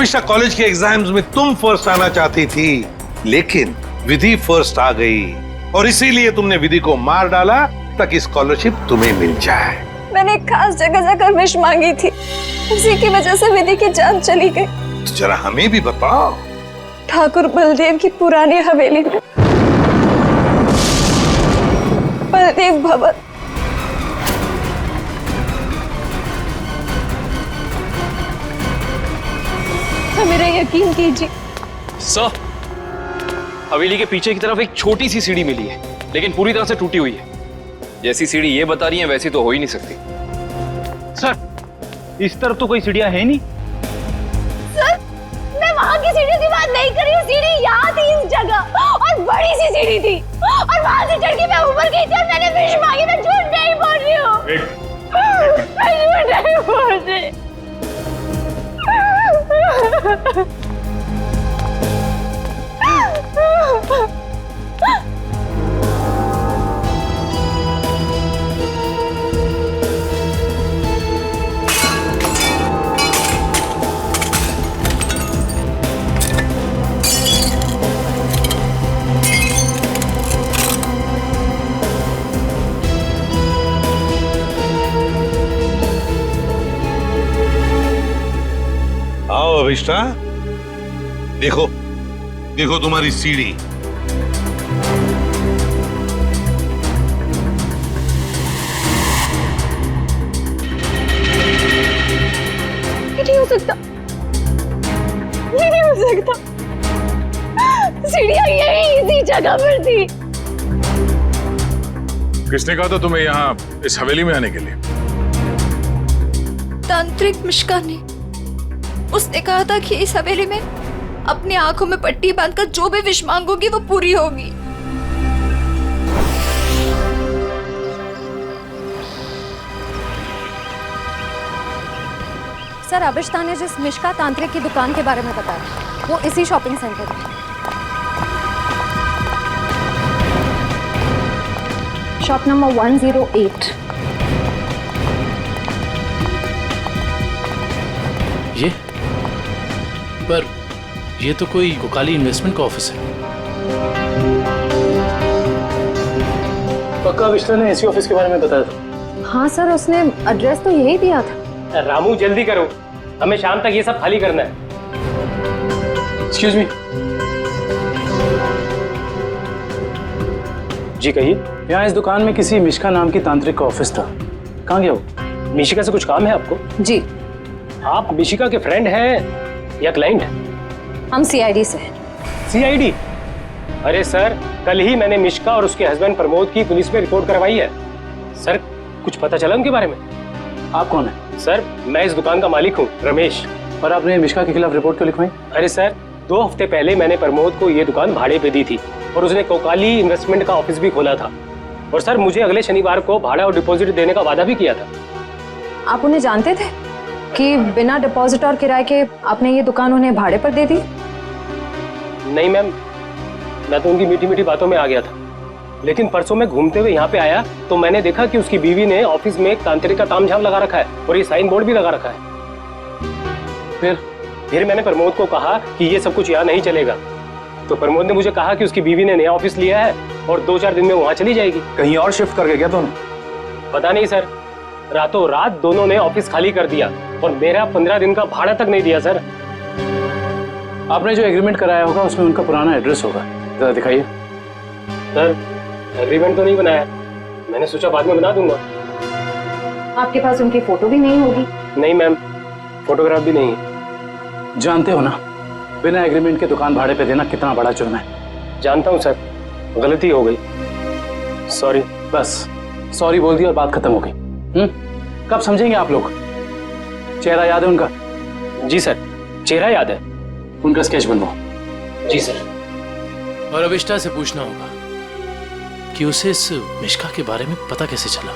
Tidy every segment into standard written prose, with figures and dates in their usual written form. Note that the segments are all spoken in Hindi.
अभिष्टा, कॉलेज के एग्जाम्स में तुम फर्स्ट आना चाहती थी, लेकिन विधि फर्स्ट आ गई और इसीलिए तुमने विधि को मार डाला ताकि स्कॉलरशिप तुम्हें मिल जाए। मैंने एक खास जगह जाकर विश मांगी थी, उसी की वजह से विधि की जान चली गई। तो जरा हमें भी बताओ। ठाकुर बलदेव की पुरानी हवेली में बलदेव भवन। मेरा यकीन कीजिए सर, हवेली के पीछे की तरफ एक छोटी सी सीढ़ी मिली है, लेकिन पूरी तरह से टूटी हुई है। जैसी सीढ़ी ये बता रही है वैसी तो हो ही नहीं सकती। सर, इस तरफ तो कोई सीढ़ियां है नहीं। सर, मैं वहाँ की सीढ़ी की बात नहीं कर रही हूँ। सीढ़ी यहाँ थी इस जगह, और बड़ी सी सीढ़ी थी, और वहाँ से चढ़ के मैं ऊपर गई थी और मैंने विश मांगी। मैं झूठ नहीं बोल रही हूँ, मैं झूठ नहीं बोल रही। आओ अभिष्टा, देखो देखो तुम्हारी सीढ़ी। ये नहीं हो सकता, ये नहीं हो सकता। सीढ़ियाँ यही इसी जगह पर थी। किसने कहा था तुम्हें यहाँ इस हवेली में आने के लिए? तांत्रिक मिश्का ने। उसने कहा था कि इस हवेली में अपनी आंखों में पट्टी बांधकर जो भी विश मांगोगी वो पूरी होगी। सर, अभिष्टा ने जिस मिश्का तांत्रिक की दुकान के बारे में बताया वो इसी शॉपिंग सेंटर में। Shop number 108। पर ये तो कोई कोकाली इन्वेस्टमेंट का ऑफिस है। पक्का अभिष्टा ने इसी ऑफिस के बारे में बताया था? हाँ सर, उसने एड्रेस तो यही दिया था। रामू जल्दी करो, हमें शाम तक ये सब खाली करना है। Excuse me. जी कहिए। यहाँ इस दुकान में किसी मिशिका नाम की तांत्रिक का ऑफिस था, कहाँ गया वो? मिशिका से कुछ काम है आपको? जी। आप मिशिका के फ्रेंड हैं या क्लाइंट है? हम सीआईडी से हैं। सीआईडी? अरे सर, कल ही मैंने मिशिका और उसके हस्बैंड प्रमोद की पुलिस में रिपोर्ट करवाई है। सर, कुछ पता चला उनके बारे में? आप कौन है? सर, मैं इस दुकान का मालिक हूँ, रमेश। और आपने मिशिका के खिलाफ रिपोर्ट क्यों लिखवाई? अरे सर, 2 हफ्ते पहले मैंने प्रमोद को ये दुकान भाड़े पे दी थी और उसने कोकाली इन्वेस्टमेंट का ऑफिस भी खोला था। और सर, मुझे अगले शनिवार को भाड़ा और डिपॉजिट देने का वादा भी किया था। आप उन्हें जानते थे कि बिना डिपॉजिट और किराए के आपने ये दुकान उन्हें भाड़े पर दे दी? नहीं मैम, मैं तो उनकी मीठी मीठी बातों में आ गया था, लेकिन परसों मैं घूमते हुए यहाँ पे आया तो मैंने देखा कि उसकी बीवी ने ऑफिस में एक तांत्रिक का तामझाम लगा रखा है और ये साइन बोर्ड भी लगा रखा है। फिर मैंने प्रमोद को कहा कि ये सब कुछ यहाँ नहीं चलेगा, तो प्रमोद ने मुझे कहा कि उसकी बीवी ने नया ऑफिस लिया है और 2-4 दिन में वहाँ चली जाएगी। कहीं और शिफ्ट करके क्या दोनों? पता नहीं सर, रातों रात दोनों ने ऑफिस खाली कर दिया और मेरा 15 दिन का भाड़ा तक नहीं दिया। सर, आपने जो एग्रीमेंट कराया होगा उसमें उनका पुराना एड्रेस होगा, जरा दिखाइए। सर, एग्रीमेंट तो नहीं बनाया, मैंने सोचा बाद में बना दूंगा। आपके पास उनकी फोटो भी नहीं होगी? नहीं मैम, फोटोग्राफ भी नहीं है। जानते हो ना, बिना एग्रीमेंट के दुकान भाड़े पे देना कितना बड़ा जुर्म है। जानता हूँ सर, गलती हो गई, सॉरी। बस सॉरी बोल दी और बात खत्म हो गई। कब समझेंगे आप लोग? चेहरा याद है उनका? जी सर, चेहरा याद है। उनका स्केच बनवाओ। जी सर। और अभिष्टा से पूछना होगा कि उसे इस मिशिका के बारे में पता कैसे चला।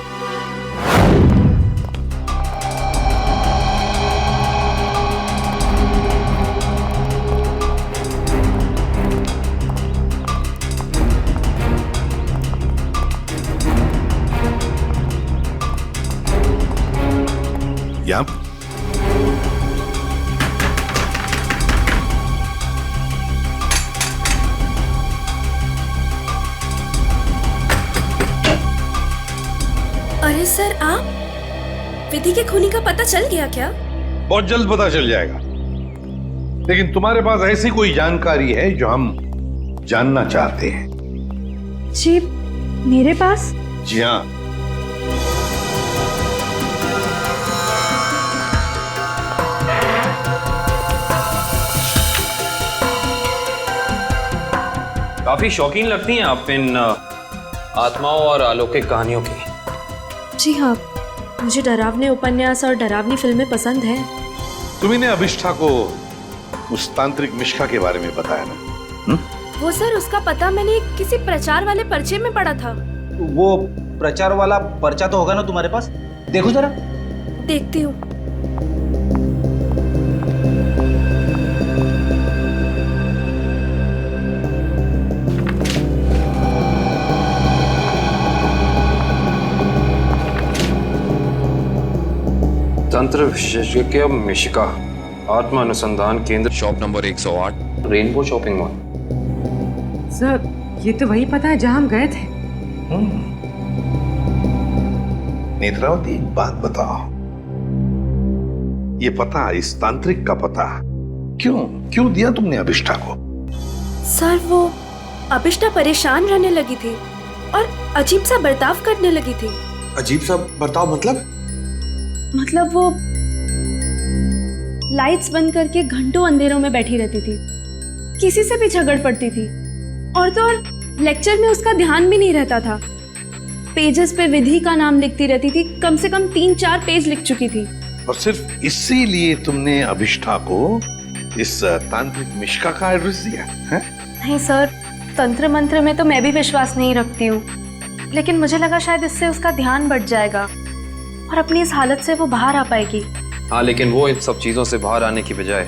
सर आप विधि के खूनी का पता चल गया क्या? बहुत जल्द पता चल जाएगा, लेकिन तुम्हारे पास ऐसी कोई जानकारी है जो हम जानना चाहते हैं? जी मेरे पास? जी हाँ। काफी शौकीन लगती हैं आप इन आत्माओं और अलौकिक कहानियों की। जी हाँ, मुझे डरावने उपन्यास और डरावनी फिल्में पसंद हैं। तुम्ही ने अभिष्ठा को उस तांत्रिक मिश्का के बारे में बताया ना? वो सर, उसका पता मैंने किसी प्रचार वाले पर्चे में पढ़ा था। वो प्रचार वाला पर्चा तो होगा ना तुम्हारे पास? देखो जरा। देखती हूँ। तंत्र विशेषज्ञ मिशिका, आत्मा अनुसंधान केंद्र, shop number 108, rainbow shopping mall. Sir ये तो वही पता है जहाँ हम गए थे। नेत्रावती, एक बात बताओ, ये पता, इस तांत्रिक का पता क्यों दिया तुमने अभिष्ठा को? सर वो अभिष्ठा परेशान रहने लगी थी और अजीब सा बर्ताव करने लगी थी। अजीब सा बर्ताव मतलब वो लाइट्स बंद करके घंटों अंधेरों में बैठी रहती थी, किसी से भी झगड़ पड़ती थी, और तो और लेक्चर में उसका ध्यान भी नहीं रहता था। पेजेस पे विधि का नाम लिखती रहती थी, कम से कम 3-4 पेज लिख चुकी थी। और सिर्फ इसीलिए तुमने अभिष्ठा को इस तांत्रिक मिश्का का एड्रेस दिया है? नहीं सर, तंत्र मंत्र में तो मैं भी विश्वास नहीं रखती हूँ, लेकिन मुझे लगा शायद इससे उसका ध्यान बढ़ जाएगा और अपनी इस हालत से वो बाहर आ पाएगी। हाँ, लेकिन वो इन सब चीजों से बाहर आने की बजाय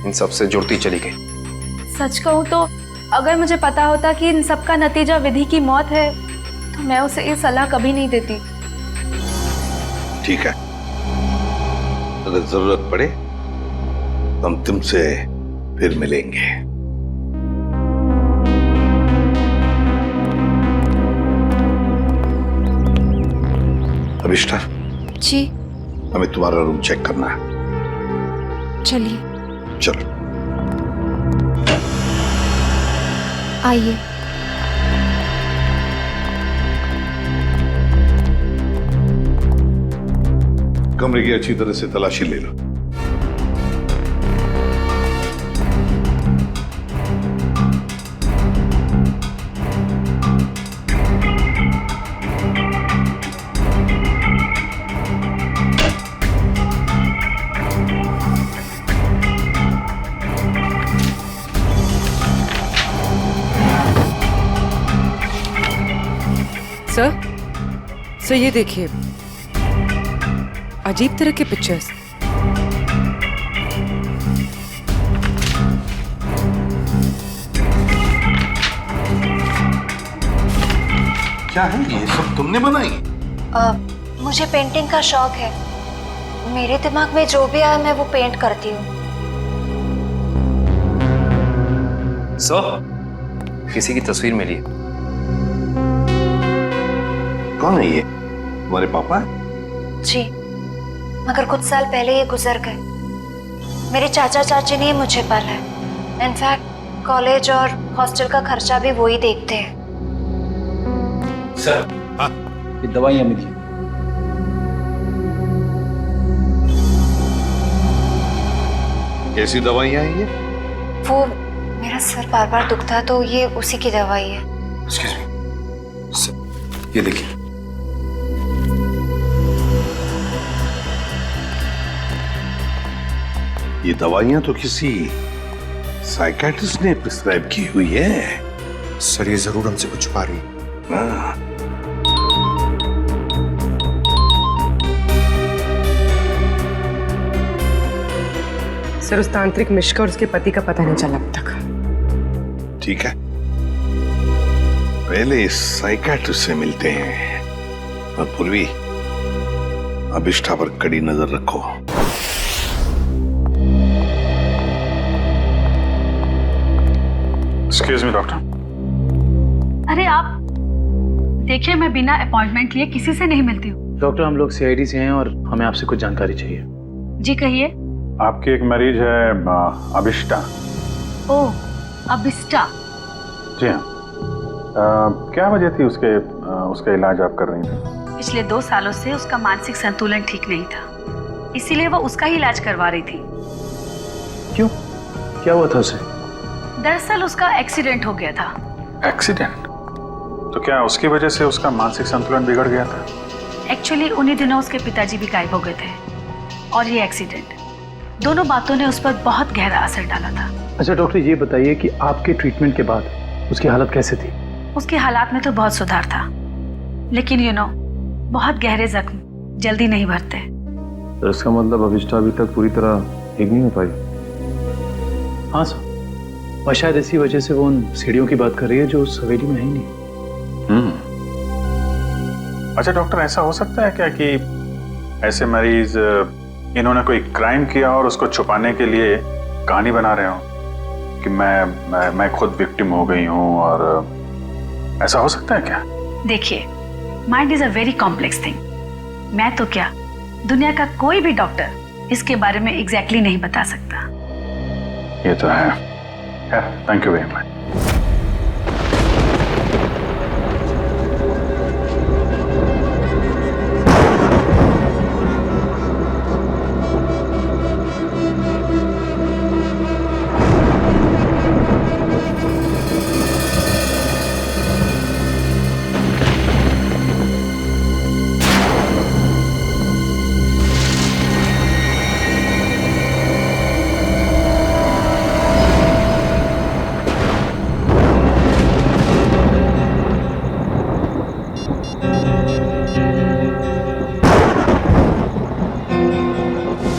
इन सब से जुड़ती चली गई। सच कहूँ तो अगर मुझे पता होता कि इन सब का नतीजा विधि की मौत है, तो मैं उसे ये सलाह कभी नहीं देती। ठीक है, अगर जरूरत पड़े तो हम तुमसे फिर मिलेंगे। अभिष्ठा जी हमें तुम्हारा रूम चेक करना है। चलिए। चलो आइए। कमरे की अच्छी तरह से तलाशी ले लो। सर ये देखिए, अजीब तरह के पिक्चर्स। क्या है ये सब तुमने बनाई? मुझे पेंटिंग का शौक है। मेरे दिमाग में जो भी आया मैं वो पेंट करती हूँ। सर, किसी की तस्वीर मिली है। कौन है ये? तुम्हारे पापा? जी, मगर कुछ साल पहले ये गुजर गए। मेरे चाचा चाची ने मुझे पाला है। इनफैक्ट कॉलेज और हॉस्टल का खर्चा भी वो ही देखते हैं। सर, हाँ? ये दवाइयाँ मिली। कैसी दवाइयाँ हैं ये? वो मेरा सर बार बार दुखता है तो ये उसी की दवाई है। Excuse me. सर, ये देखिए। ये दवाइयाँ तो किसी साइकियाट्रिस्ट ने प्रिस्क्राइब की हुई है। सर, ये जरूर हमसे कुछ छुपा रही है। हाँ। सर, उस तांत्रिक मिश्का और उसके पति का पता नहीं चला अब तक। ठीक है, पहले इस साइकियाट्रिस्ट से मिलते हैं, और पूर्वी अभिष्ठा पर कड़ी नजर रखो। Excuse me doctor. अरे आप देखिए, मैं बिना अपॉइंटमेंट लिए किसी से नहीं मिलती हूँ। डॉक्टर, हम लोग सीआईडी से हैं और हमें आपसे कुछ जानकारी चाहिए। जी कहिए। आपकी एक मरीज है अभिष्टा। ओह, अभिष्टा। जी हाँ। क्या वजह थी उसका इलाज आप कर रही थी? पिछले 2 सालों से उसका मानसिक संतुलन ठीक नहीं था, इसीलिए वो उसका ही इलाज करवा रही थी। क्यों, क्या हुआ था उसे? दरअसल उसका एक्सीडेंट हो गया था। एक्सीडेंट? तो क्या उसकी वजह से उसका मानसिक संतुलन बिगड़ गया था? एक्चुअली उन्हीं दिनों उसके पिताजी भी गायब हो गए थे और ये एक्सीडेंट, दोनों बातों ने उस पर बहुत गहरा असर डाला था। अच्छा डॉक्टर, ये बताइए कि आपके ट्रीटमेंट के बाद उसकी हालत कैसे थी? उसके हालात में तो बहुत सुधार था, लेकिन बहुत गहरे जख्म जल्दी नहीं भरते। तो इसका मतलब अभिष्टा अभी तक पूरी तरह ठीक नहीं हो पाई? हाँ सर, और शायद इसी वजह से वो उन सीढ़ियों की बात कर रही है जो उस हवेली में है ही नहीं। अच्छा डॉक्टर, ऐसा हो सकता है क्या कि ऐसे मरीज इन्होंने कोई क्राइम किया और उसको छुपाने के लिए कहानी बना रहे हो कि मैं खुद विक्टिम हो गई हूँ, और ऐसा हो सकता है क्या? देखिए, mind is a very complex thing. मैं तो क्या, दुनिया का कोई भी डॉक्टर इसके बारे में एग्जैक्टली नहीं बता सकता। ये तो है। Thank you very much.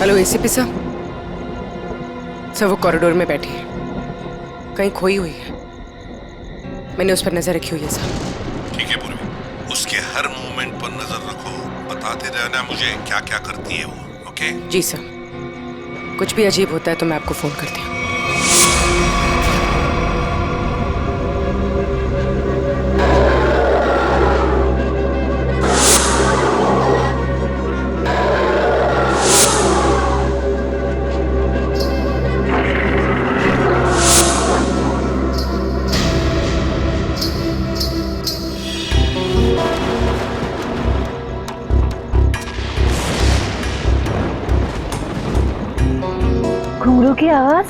Hello ACP साहब। सर वो कॉरिडोर में बैठी है, कहीं खोई हुई है। मैंने उस पर नजर रखी हुई है सर। ठीक है पूर्वी, उसके हर मूवमेंट पर नजर रखो, बताते रहना मुझे क्या क्या करती है वो। ओके? जी सर, कुछ भी अजीब होता है तो मैं आपको फोन करती हूँ। घुंघरू की आवाज।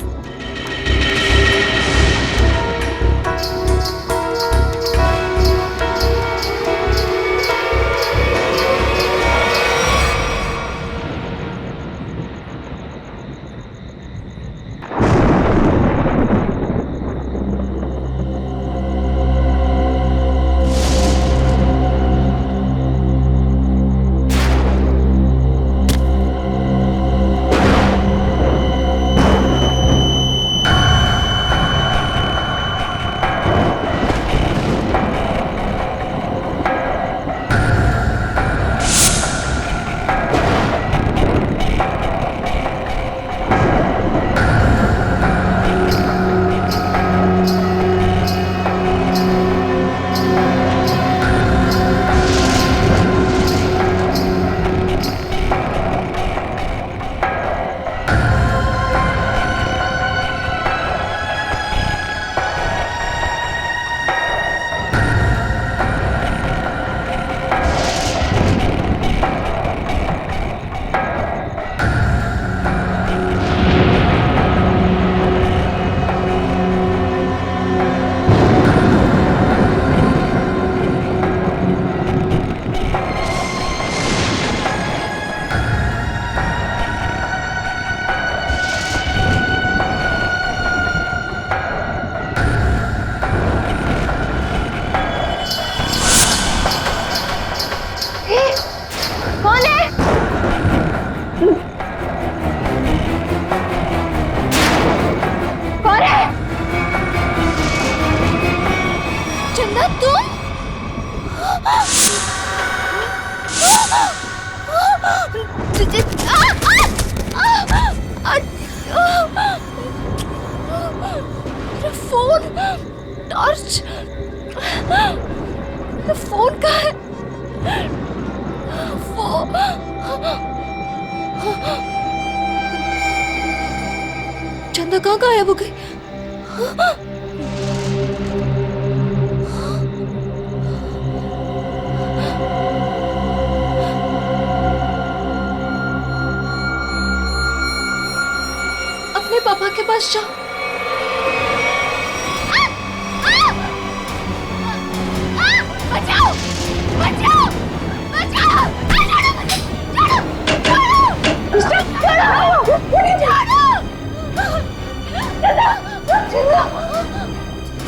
फोन, टॉर्च, फोन कहाँ है? फोन कहाँ गायब हो गई? अपने पापा के पास जाओ। बचाओ बचाओ बचाओ!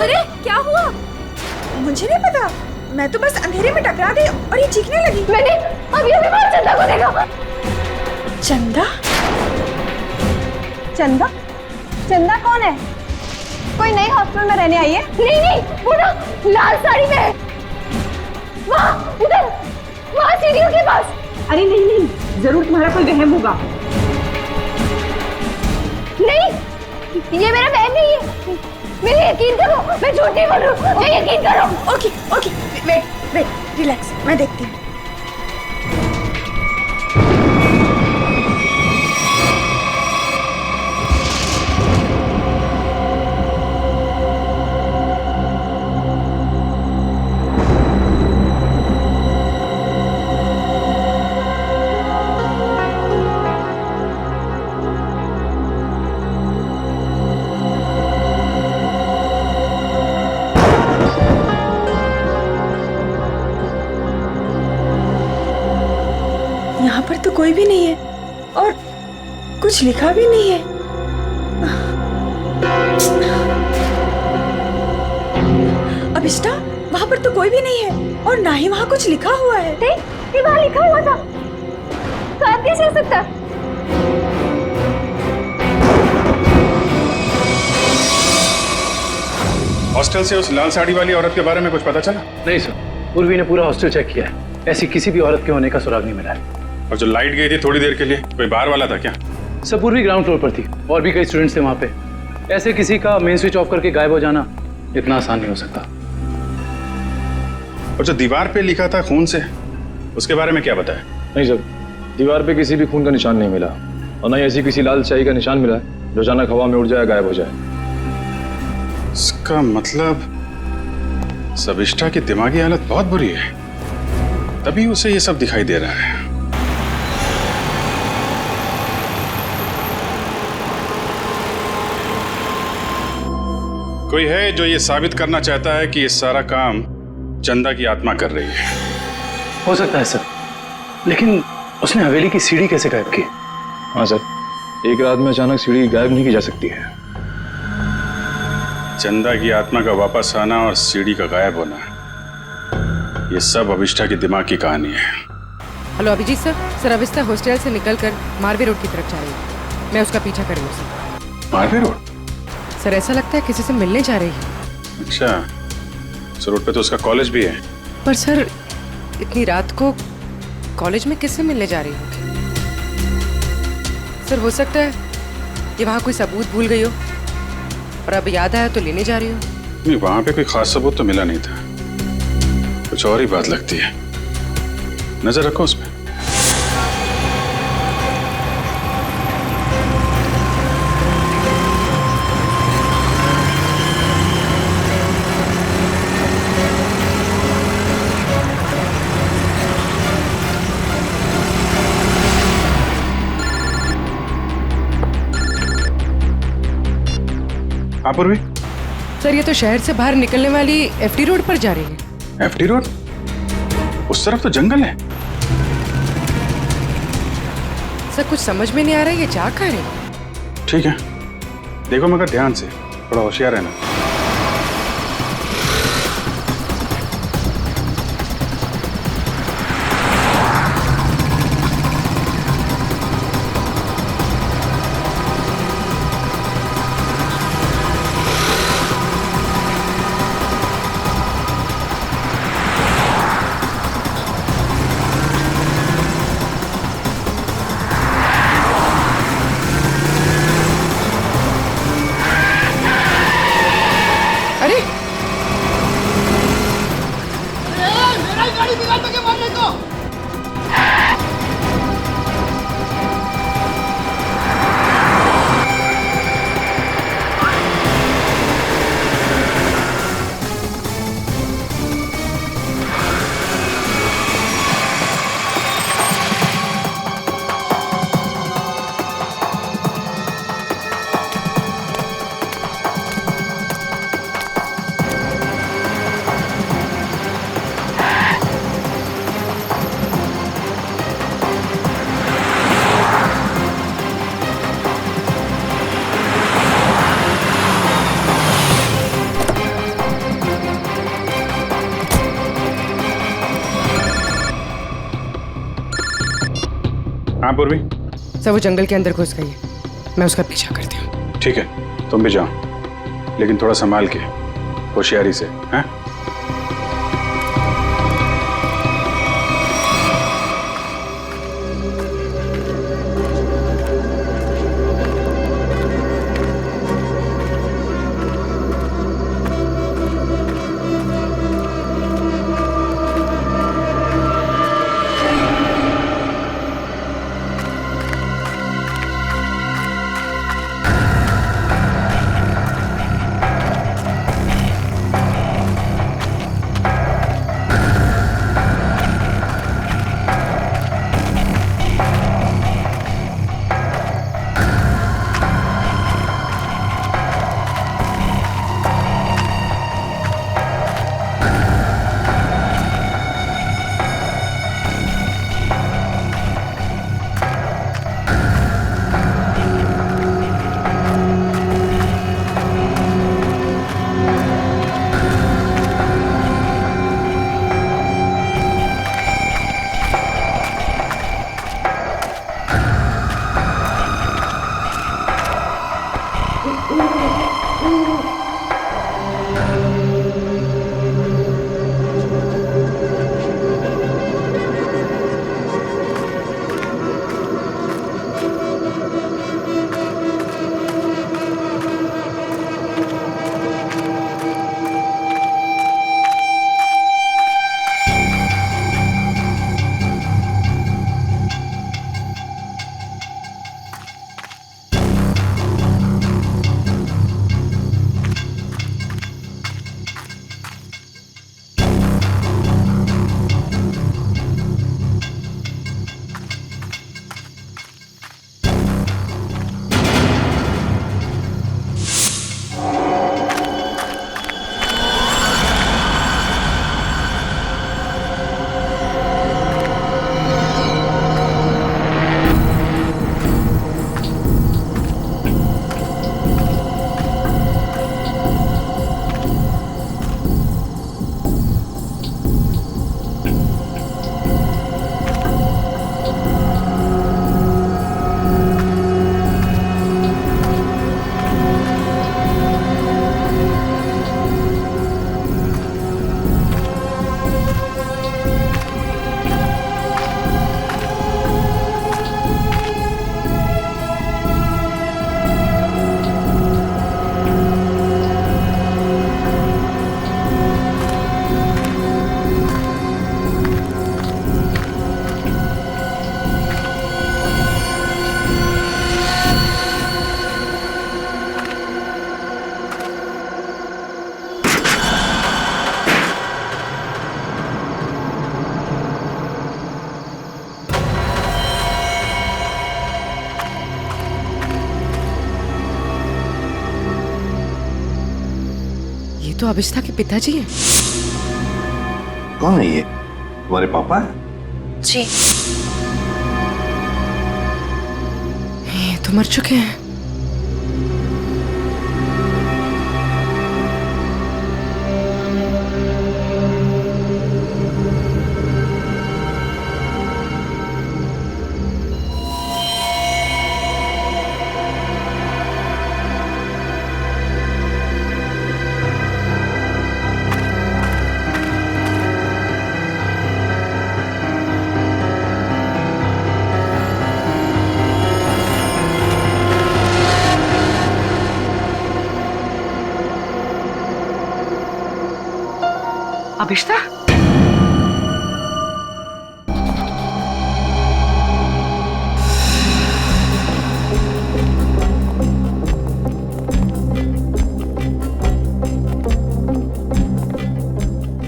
अरे क्या हुआ? मुझे नहीं पता, मैं तो बस अंधेरे में टकरा गई और ये चीखने लगी। मैंने अभी बाहर चंदा को देखा। चंदा? चंदा? चंदा कौन है? कोई नई हॉस्टल में रहने आई है? नहीं नहीं, वो ना लाल साड़ी में है। वहाँ उधर, वहाँ सीढ़ियों के पास। अरे नहीं नहीं, जरूर तुम्हारा कोई वहम होगा। नहीं, ये मेरा बहन नहीं है। मेरे यकीन करो, मैं झूठ नहीं बोल रही हूँ। मैं यकीन करो। Okay okay, wait wait, relax, मैं देखती हूँ। यहाँ पर तो कोई भी नहीं है और कुछ लिखा भी नहीं है। अभिष्टा, वहाँ पर तो कोई भी नहीं है और ना ही वहाँ कुछ लिखा हुआ है। ये वहाँ लिखा हुआ था, तो आप कैसे हो सकता? हॉस्टल से उस लाल साड़ी वाली औरत के बारे में कुछ पता चला? नहीं सर, उर्वी ने पूरा हॉस्टल चेक किया है, ऐसी किसी भी औरत के होने का सुराग नहीं मिला है। और जो लाइट गई थी थोड़ी देर के लिए, कोई बाहर वाला था क्या? सब पूर्वी ग्राउंड फ्लोर पर थी और भी कई स्टूडेंट्स थे वहाँ पे। ऐसे किसी का मेन स्विच ऑफ करके गायब हो जाना इतना आसान नहीं हो सकता। और जो दीवार पे लिखा था खून से, उसके बारे में क्या बताया? नहीं सर, दीवार पे किसी भी खून का निशान नहीं मिला और न ही ऐसी किसी लाल स्याही का निशान मिला है जो अचानक हवा में उड़ जाए, गायब हो जाए। इसका मतलब सविष्टा की दिमागी हालत बहुत बुरी है, तभी उसे ये सब दिखाई दे रहा है। कोई है जो ये साबित करना चाहता है कि ये सारा काम चंदा की आत्मा कर रही है। हो सकता है सर, लेकिन उसने हवेली की सीढ़ी कैसे गायब की? हाँ सर, एक रात में अचानक सीढ़ी गायब नहीं की जा सकती है। चंदा की आत्मा का वापस आना और सीढ़ी का गायब होना, ये सब अभिष्टा के दिमाग की कहानी है। हेलो Abhijit sir, sir Abhishta hostel से निकलकर मारवे रोड की तरफ जा रही है। मैं उसका पीछा करूँ सर। मारवे रोड? सर ऐसा लगता है किसी से मिलने जा रही है। अच्छा, उस रोड पे तो उसका कॉलेज भी है। पर सर इतनी रात को कॉलेज में किससे मिलने जा रही होगी? सर हो सकता है ये वहाँ कोई सबूत भूल गई हो और अब याद आया तो लेने जा रही हो। नहीं, वहाँ पे कोई खास सबूत तो मिला नहीं था, कुछ और ही बात लगती है। नजर रखो उस पर। हाँ पूर्वी। सर ये तो शहर से बाहर निकलने वाली एफडी रोड पर जा रही है। FD road? उस तरफ तो जंगल है। सर कुछ समझ में नहीं आ रहा है ये जा कहाँ रही है। ठीक है, देखो मगर ध्यान से, थोड़ा होशियार रहना। हाँ पूर्वी। सर वो जंगल के अंदर घुस गई है, मैं उसका पीछा करती हूँ। ठीक है, तुम भी जाओ, लेकिन थोड़ा संभाल के, होशियारी से, हैं? तो अभिष्ठा के पिताजी हैं। कौन है ये? तुम्हारे पापा? जी। ये तो मर चुके हैं। अभिष्ठा,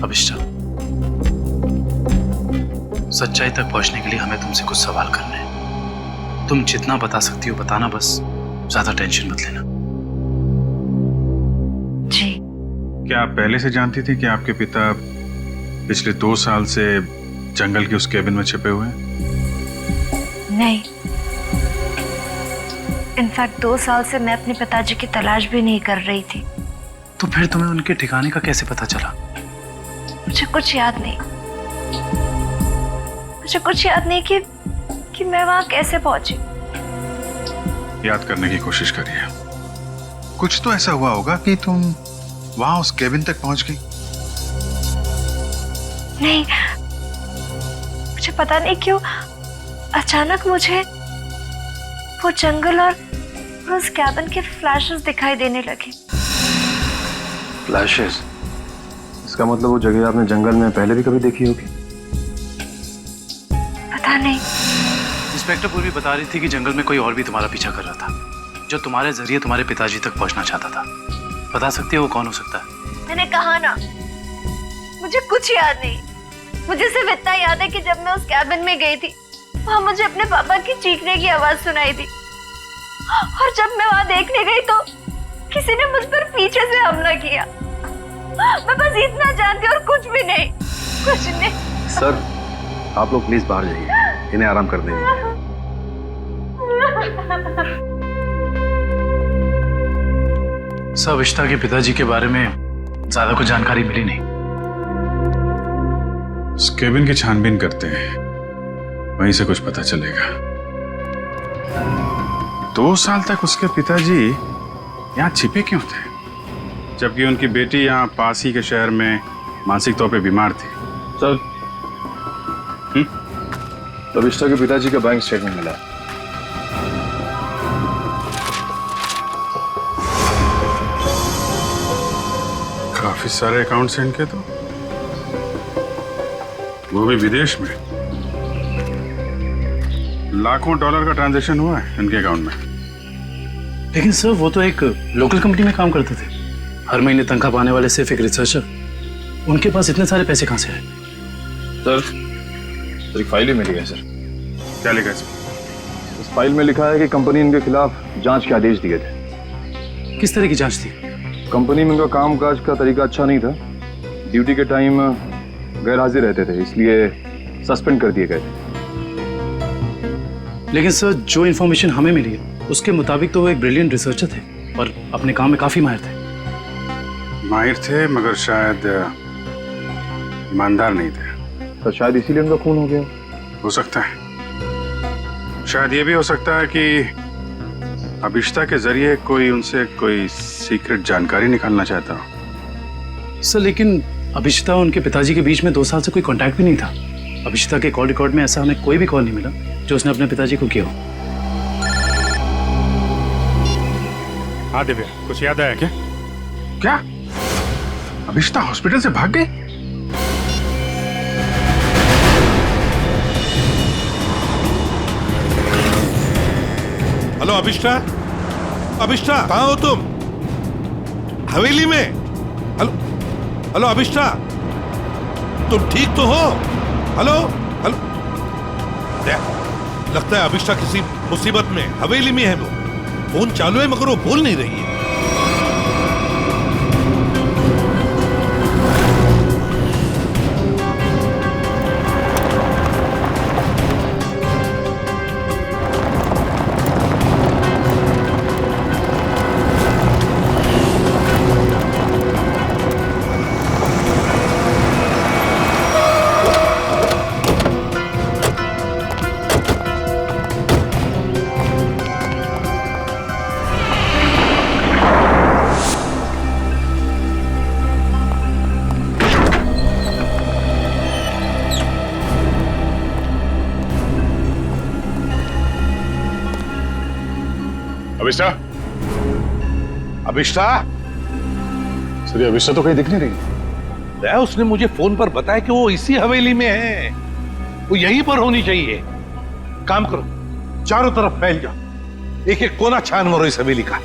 अभिष्ठा, सच्चाई तक पहुंचने के लिए हमें तुमसे कुछ सवाल करने हैं। तुम जितना बता सकती हो बताना, बस ज्यादा टेंशन मत लेना। जी। क्या आप पहले से जानती थी कि आपके पिता पिछले 2 साल से जंगल के उस केबिन में छिपे हुए हैं? नहीं, इनफैक्ट 2 साल से मैं अपने पिताजी की तलाश भी नहीं कर रही थी। तो फिर तुम्हें उनके ठिकाने का कैसे पता चला? मुझे कुछ याद नहीं कि कि मैं वहां कैसे पहुंची। याद करने की कोशिश करिए। कुछ तो ऐसा हुआ होगा कि तुम वहां उस केबिन तक पहुंच गई। नहीं, मुझे पता नहीं क्यों अचानक मुझे वो जंगल और उस कैबिन के फ्लैशेस दिखाई देने लगे। फ्लैशेस? इसका मतलब वो जगह आपने जंगल में पहले भी कभी देखी होगी। पता नहीं। इंस्पेक्टर पूर्वी बता रही थी कि जंगल में कोई और भी तुम्हारा पीछा कर रहा था, जो तुम्हारे जरिए तुम्हारे पिताजी तक पहुंचना चाहता था। बता सकती हो वो कौन हो सकता है? मैंने कहा ना, मुझे कुछ याद नहीं। मुझे सिर्फ इतना याद है कि जब मैं उस कैबिन में गई थी, वहां मुझे अपने पापा की चीखने की आवाज सुनाई दी, और जब मैं वहां देखने गई तो किसी ने मुझ पर पीछे से हमला किया। मैं बस इतना जानती और कुछ भी नहीं, कुछ नहीं। सर, आप लोग प्लीज बाहर जाइए, इन्हें आराम करने दीजिए। सर, अभिष्टा के पिताजी के बारे में ज्यादा कुछ जानकारी मिली नहीं। उस केबिन की छानबीन करते हैं, वहीं से कुछ पता चलेगा। 2 साल तक उसके पिताजी यहाँ छिपे क्यों थे, जबकि उनकी बेटी यहाँ पास ही के शहर में मानसिक तौर पे बीमार थी। सर, अभिष्टा के पिताजी का बैंक स्टेटमेंट मिला। काफी सारे अकाउंट्स हैं इनके, तो वो भी विदेश में। लाखों डॉलर का ट्रांजैक्शन हुआ है इनके अकाउंट में। लेकिन सर, वो तो एक लोकल कंपनी में काम करते थे, हर महीने तनख्वाह पाने वाले सिर्फ एक रिसर्चर। उनके पास इतने सारे पैसे कहां से आए? सर, एक फाइल ही मिली है सर। क्या लिखा है इसमें? इस फाइल में लिखा है कि कंपनी इनके खिलाफ जांच के आदेश दिए थे। किस तरह की जांच थी? कंपनी में उनका कामकाज का तरीका अच्छा नहीं था। ड्यूटी के टाइम गैर हाजिर रहते थे, इसलिए सस्पेंड कर दिए गए थे। लेकिन सर, जो इन्फॉर्मेशन हमें मिली है उसके मुताबिक तो वो एक ब्रिलियंट रिसर्चर थे और अपने काम में काफी माहिर थे। माहिर थे, मगर शायद ईमानदार नहीं थे। तो शायद इसीलिए उनका खून हो गया। हो सकता है। शायद ये भी हो सकता है कि अभिष्टा के जरिए कोई उनसे कोई सीक्रेट जानकारी निकालना चाहता हो। सर, लेकिन अभिष्टा और उनके पिताजी के बीच में 2 साल से कोई कांटेक्ट भी नहीं था। अभिष्टा के कॉल रिकॉर्ड में ऐसा हमें कोई भी कॉल नहीं मिला जो उसने अपने पिताजी को किया हो। हाँ दिव्या, कुछ याद आया क्या? क्या अभिष्टा हॉस्पिटल से भाग गई? हेलो अभिष्टा, अभिष्टा कहाँ हो तुम? हवेली में? हेलो हेलो अभिष्टा, तुम ठीक तो हो? हेलो हेलो, लगता है अभिष्टा किसी मुसीबत में हवेली में है। वो फोन चालू है मगर वो बोल नहीं रही है। अभिष्टा? अभिष्टा? सर, अभिष्टा तो कहीं दिख नहीं रही। उसने मुझे फोन पर बताया कि वो इसी हवेली में है, वो यहीं पर होनी चाहिए। काम करो, चारों तरफ फैल जाओ, एक एक कोना छान मारो इस हवेली का।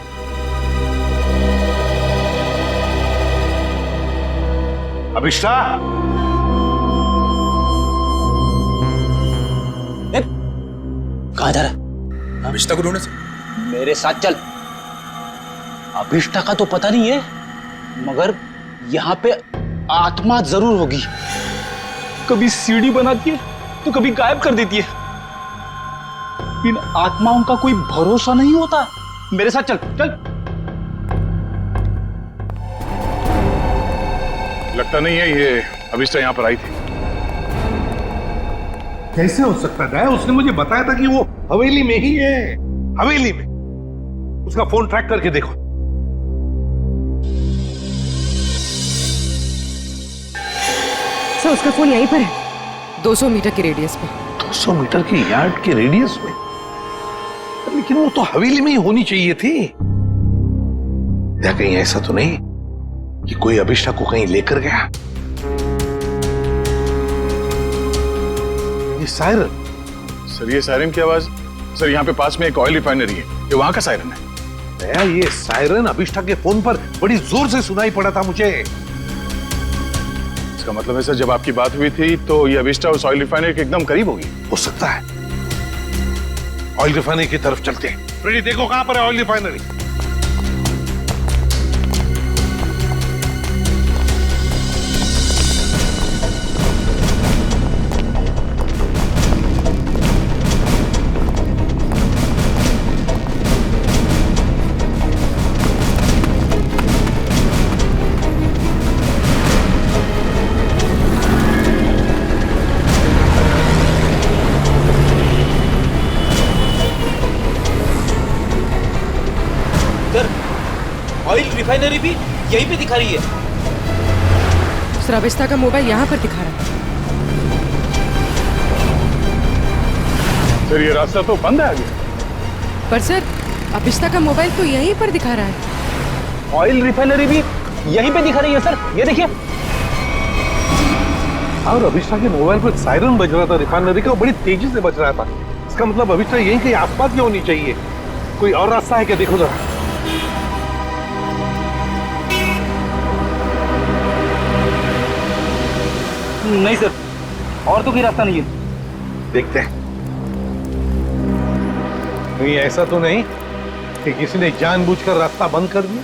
अभिष्टा? कहाँ जा रहा? अभिष्टा को ढूंढने से। मेरे साथ चल। अभिष्टा का तो पता नहीं है, मगर यहाँ पे आत्मा जरूर होगी। कभी सीढ़ी बनाती है तो कभी गायब कर देती है। इन आत्माओं का कोई भरोसा नहीं होता। मेरे साथ चल चल। लगता नहीं है ये अभिष्टा यहाँ पर आई थी। कैसे हो सकता है? उसने मुझे बताया था कि वो हवेली में ही है। हवेली में। उसका फोन ट्रैक करके देखो। सर उसका फोन यहीं पर है, 200 मीटर के रेडियस पे। 200 मीटर के यार्ड के रेडियस में? लेकिन वो तो हवेली में ही होनी चाहिए थी। या कहीं ऐसा तो नहीं कि कोई अभिष्टा को कहीं लेकर गया? ये सायरन। सर ये सायरन की आवाज, सर यहाँ पे पास में एक ऑयल रिफाइनरी है, ये वहां का सायरन है। दया, ये सायरन अभिष्टा के फोन पर बड़ी जोर से सुनाई पड़ा था मुझे। इसका मतलब है सर जब आपकी बात हुई थी तो ये अभिष्टा उस ऑयल रिफाइनरी के एकदम करीब होगी। हो सकता है। ऑयल रिफाइनरी की तरफ चलते हैं। फ्रेडी देखो कहां पर है ऑयल रिफाइनरी। ऑयल रिफाइनरी भी यहीं पे दिखा रही है। सर अभिष्टा का मोबाइल यहाँ पर दिखा रहा है। सर ये रास्ता तो बंद है आगे। पर सर अभिष्टा का मोबाइल तो यहीं पर दिखा रहा है। ऑयल रिफाइनरी भी यहीं पे दिखा रही है सर, ये देखिए। और अभिष्टा के मोबाइल पर सायरन बज रहा था रिफाइनरी का, बड़ी तेजी से बज रहा था। इसका मतलब अभिष्टा यहीं कहीं आसपास की होनी चाहिए। कोई और रास्ता है क्या? देखो जरा। नहीं सर, और तो कोई रास्ता नहीं है। देखते हैं। कहीं ऐसा तो नहीं कि किसी ने जानबूझकर रास्ता बंद कर दिया?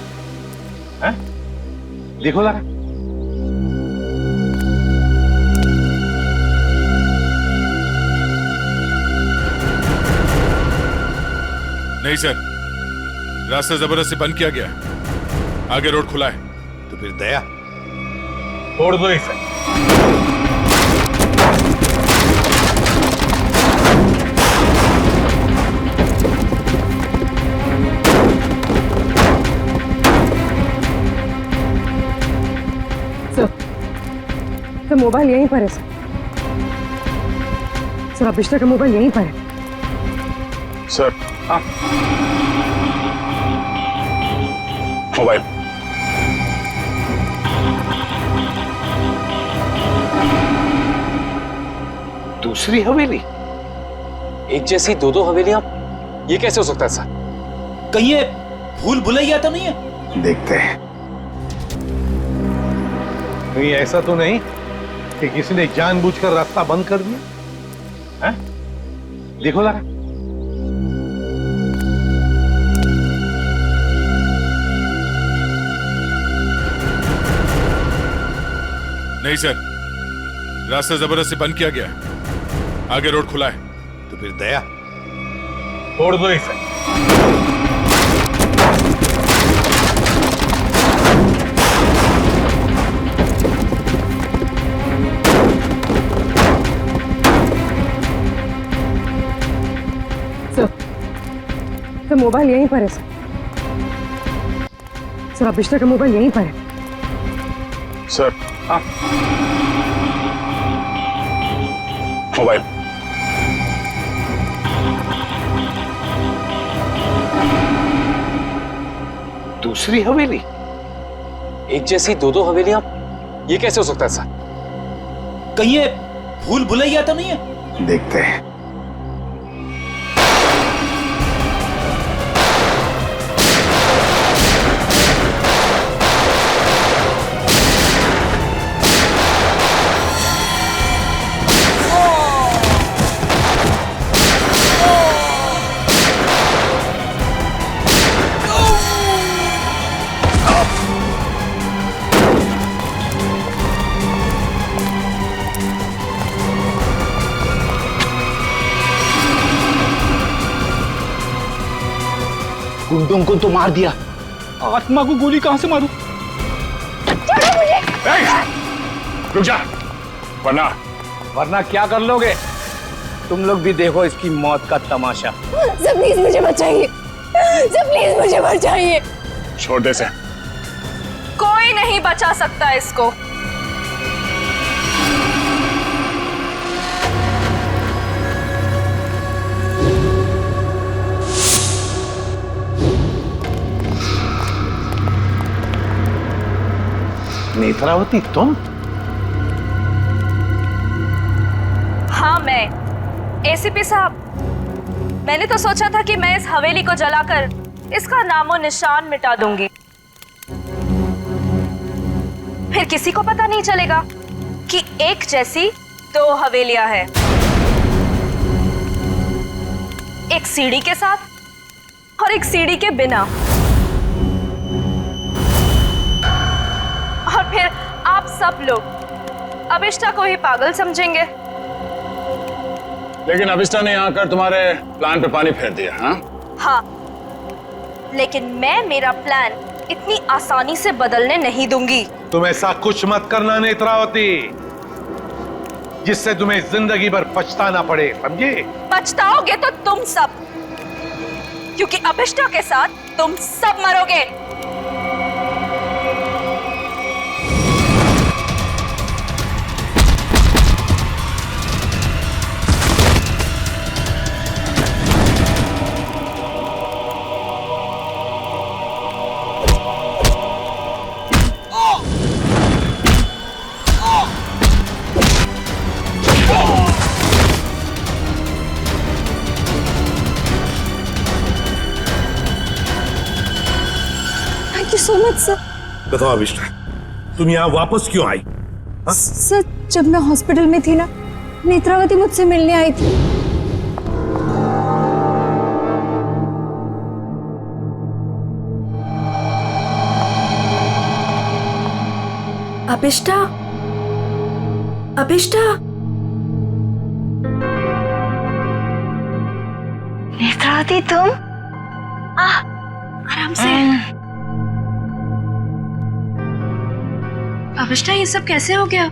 हैं? देखो जरा। नहीं सर, रास्ता जबरदस्ती बंद किया गया, आगे रोड खुला है। तो फिर दया छोड़ दो इसे। सर मोबाइल यहीं पर है सर। सर अभिष्टा का मोबाइल यहीं पर है। सर हाँ, मोबाइल। दूसरी हवेली? एक जैसी दो दो हवेलियां, ये कैसे हो सकता है सर? कहीं ये भूल भुलैया तो नहीं है? देखते हैं। कहीं ऐसा तो नहीं कि किसी ने जानबूझकर रास्ता बंद कर दिया? हैं? देखो जरा। नहीं सर, रास्ता जबरदस्ती बंद किया गया, आगे रोड खुला है। तो फिर दया छोड़ दो इसे। सर मोबाइल यहीं पर है सर। सर अभिष्टा का मोबाइल यहीं पर है। सर हाँ, मोबाइल। दूसरी हवेली? एक जैसी दो दो हवेलियां, ये कैसे हो सकता है सर? कहीं ये भूल भुलैया तो नहीं है? देखते हैं। गुंडों को तो मार दिया, आत्मा को गोली कहां से मारूं? रुक जा, वरना वरना क्या कर लोगे? तुम लोग भी देखो इसकी मौत का तमाशा। सर प्लीज मुझे बचाइए, सर प्लीज मुझे बचाइए। छोड़ दे से। कोई नहीं बचा सकता इसको। नेत्रावती तुम? हाँ मैं। एसीपी साहब, मैंने तो सोचा था कि मैं इस हवेली को जलाकर इसका नामो निशान मिटा दूंगी, फिर किसी को पता नहीं चलेगा कि एक जैसी दो हवेलियां हैं, एक सीढ़ी के साथ और एक सीढ़ी के बिना। और फिर आप सब लोग अभिष्टा को ही पागल समझेंगे। लेकिन अभिष्टा ने यहाँ आकर तुम्हारे प्लान पे पानी फेर दिया। हाँ, लेकिन मैं मेरा प्लान इतनी आसानी से बदलने नहीं दूंगी। तुम ऐसा कुछ मत करना नेत्रावती जिससे तुम्हें जिंदगी भर पछताना पड़े, समझे? पछताओगे तो तुम सब, क्योंकि अभिष्टा के साथ तुम सब मरोगे। So much sir. बताओ अभिष्टा, तुम यहाँ वापस क्यों आई? सर जब मैं हॉस्पिटल में थी ना, नेत्रावती मुझसे मिलने आई थी। अभिष्टा, अभिष्टा, नेत्रावती तुम? आराम से। अभिष्टा, ये सब कैसे हो गया?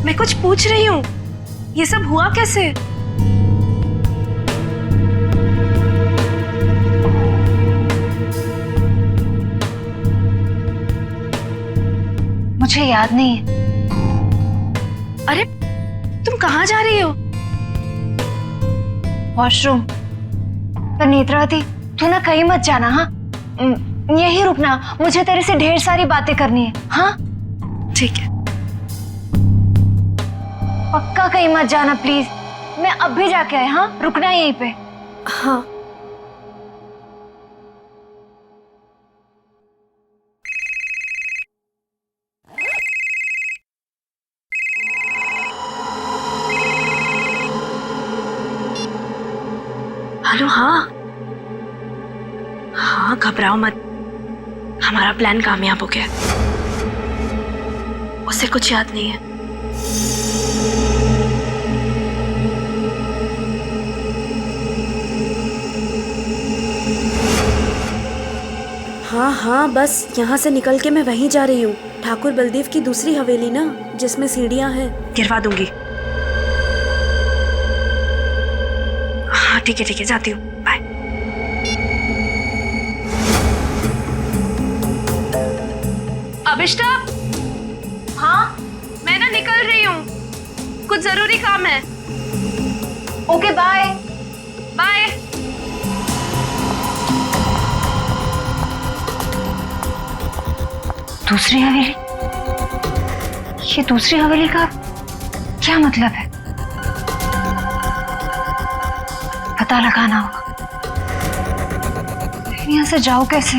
मैं कुछ पूछ रही हूँ, ये सब हुआ कैसे? मुझे याद नहीं है। अरे तुम कहाँ जा रही हो? वॉशरूम। पर नेत्रावती तू ना कहीं मत जाना। हाँ, यहीं रुकना, मुझे तेरे से ढेर सारी बातें करनी है। हाँ ठीक है। पक्का कहीं मत जाना प्लीज। मैं अब भी जाके आए। हाँ, रुकना यहीं पे। हाँ। हेलो। हाँ हाँ, घबराओ मत, हमारा प्लान कामयाब हो गया। उसे कुछ याद नहीं है। हाँ हाँ, बस यहाँ से निकल के मैं वहीं जा रही हूँ। ठाकुर बलदेव की दूसरी हवेली ना, जिसमें सीढ़ियाँ हैं, गिरवा दूंगी। हाँ ठीक है, जाती हूँ। बाय। अभिष्टा। हाँ, मैं ना निकल रही हूँ, कुछ जरूरी काम है। Okay bye. बाय। दूसरी हवेली? ये दूसरी हवेली का क्या मतलब है? पता लगाना होगा। लेकिन यहाँ से जाओ कैसे?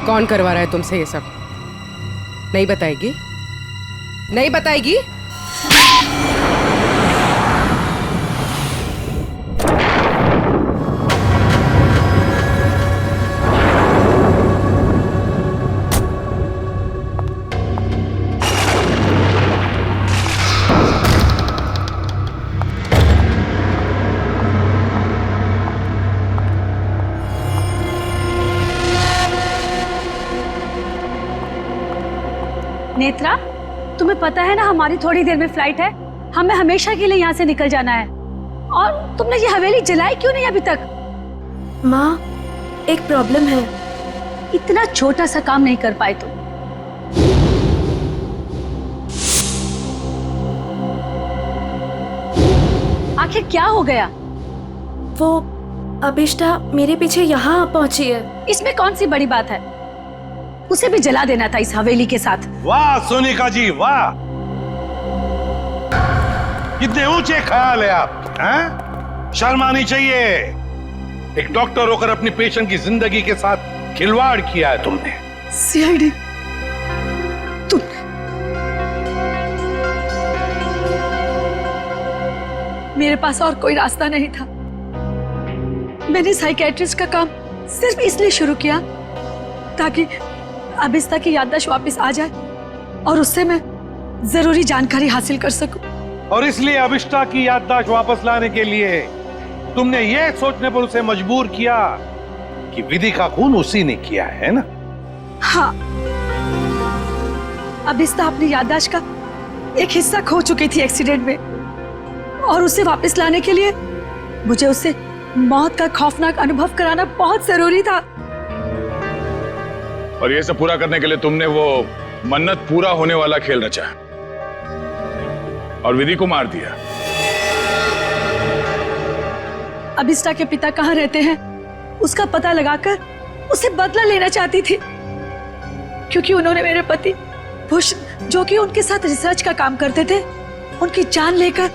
कौन करवा रहा है तुमसे ये सब? नहीं बताएगी? नहीं बताएगी? नेत्रा, तुम्हें पता है ना हमारी थोड़ी देर में फ्लाइट है, हमें हमेशा के लिए यहाँ से निकल जाना है। और तुमने ये हवेली जलाई क्यों नहीं अभी तक? माँ, एक प्रॉब्लम है। इतना छोटा सा काम नहीं कर पाए तुम। आखिर क्या हो गया? वो अभिष्टा मेरे पीछे यहाँ पहुंची है। इसमें कौन सी बड़ी बात है? उसे भी जला देना था इस हवेली के साथ। वाह सोनिका जी वाह, कितने ऊंचे ख्याल है आप, हैं? शर्म आनी चाहिए। एक डॉक्टर होकर अपनी पेशेंट की जिंदगी के साथ खिलवाड़ किया है तुमने। सीआईडी, तुम मेरे पास और कोई रास्ता नहीं था। मैंने साइकियाट्रिस्ट का काम सिर्फ इसलिए शुरू किया ताकि अभिष्टा की याददाश्त वापस आ जाए और उससे मैं जरूरी जानकारी हासिल कर सकूं। और इसलिए अभिष्टा की याददाश्त वापस लाने के लिए तुमने ये सोचने पर उसे मजबूर किया कि विधि का खून उसी ने किया है ना? हाँ, अभिष्टा अपनी याददाश्त का एक हिस्सा खो चुकी थी एक्सीडेंट में, और उसे वापस लाने के लिए मुझे उससे मौत का खौफनाक अनुभव कराना बहुत जरूरी था। और ये सब पूरा करने के लिए तुमने वो मन्नत पूरा होने वाला खेल रचा और विधि को मार दिया। अभिष्टा के पिता कहाँ रहते हैं उसका पता लगाकर उसे बदला लेना चाहती थी, क्योंकि उन्होंने मेरे पति बुश, जो कि उनके साथ रिसर्च का काम करते थे, उनकी जान लेकर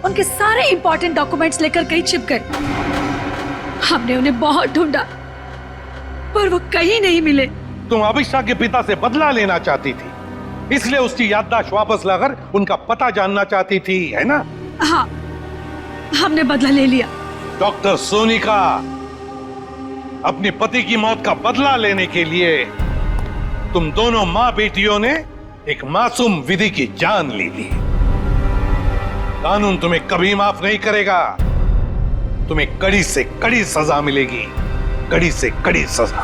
उनके सारे इंपॉर्टेंट डॉक्यूमेंट्स लेकर कहीं छिप गए। हमने उन्हें बहुत ढूंढा पर वो कहीं नहीं मिले। तुम अभिष्टा के पिता से बदला लेना चाहती थी, इसलिए उसकी याददाश्त वापस लाकर उनका पता जानना चाहती थी, है ना? हाँ, हमने बदला ले लिया। डॉक्टर सोनिका, अपने पति की मौत का बदला लेने के लिए तुम दोनों मां बेटियों ने एक मासूम विधि की जान ली थी। कानून तुम्हें कभी माफ नहीं करेगा। तुम्हें कड़ी से कड़ी सजा मिलेगी, कड़ी से कड़ी सजा।